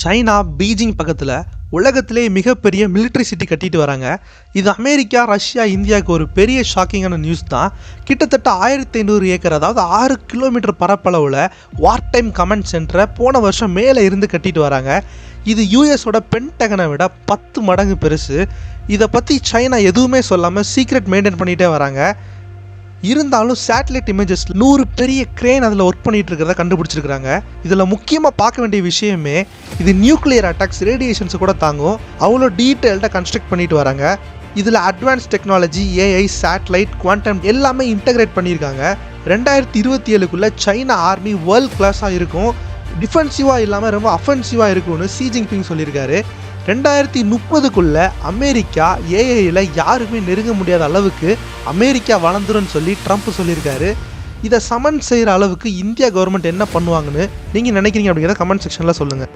China Beijing பக்கத்தில் உலகத்திலே மிகப்பெரிய மிலிட்ரி சிட்டி கட்டிட்டு வராங்க. இது அமெரிக்கா, ரஷ்யா, இந்தியாவுக்கு ஒரு பெரிய ஷாக்கிங்கான நியூஸ் தான். கிட்டத்தட்ட 1500 ஏக்கர், அதாவது 6 கிலோமீட்டர் பரப்பளவில் வார் டைம் கமாண்ட் சென்டரை போன வருஷம் மேலே இருந்து கட்டிட்டு வராங்க. இது யூஎஸோட பென்டகனை விட 10 மடங்கு பெருசு. இதை பற்றி சைனா எதுவுமே சொல்லாமல் சீக்ரெட் மெயின்டைன் பண்ணிகிட்டே வராங்க. இருந்தாலும் சேட்டலைட் இமேஜஸ் 100 பெரிய கிரேன் அதில் ஒர்க் பண்ணிட்டு இருக்கிறத கண்டுபிடிச்சிருக்காங்க. இதில் முக்கியமாக பார்க்க வேண்டிய விஷயமே, இது நியூக்ளியர் அட்டாக்ஸ், ரேடியேஷன்ஸை கூட தாங்கும். அவ்வளோ டீட்டெயில்டாக கன்ஸ்ட்ரக்ட் பண்ணிட்டு வராங்க. இதில் advance technology, AI, satellite, quantum எல்லாமே இன்டகிரேட் பண்ணியிருக்காங்க. 2027க்குள்ளே சைனா ஆர்மி வேர்ல்ட் கிளாஸாக இருக்கும். டிஃபென்சிவாக இல்லாமல் ரொம்ப அஃபென்சிவாக இருக்கும்னு ஷி ஜின்பிங் சொல்லியிருக்காரு. 2030க்குள்ளே அமெரிக்கா ஏஐயில் யாருமே நெருங்க முடியாத அளவுக்கு அமெரிக்கா வளர்ந்துருன்னு சொல்லி ட்ரம்ப் சொல்லியிருக்காரு. இதை சமன் செய்கிற அளவுக்கு இந்தியா கவர்மெண்ட் என்ன பண்ணுவாங்கன்னு நீங்கள் நினைக்கிறீங்க அப்படிங்கிறத கமெண்ட் செக்ஷனில் சொல்லுங்கள்.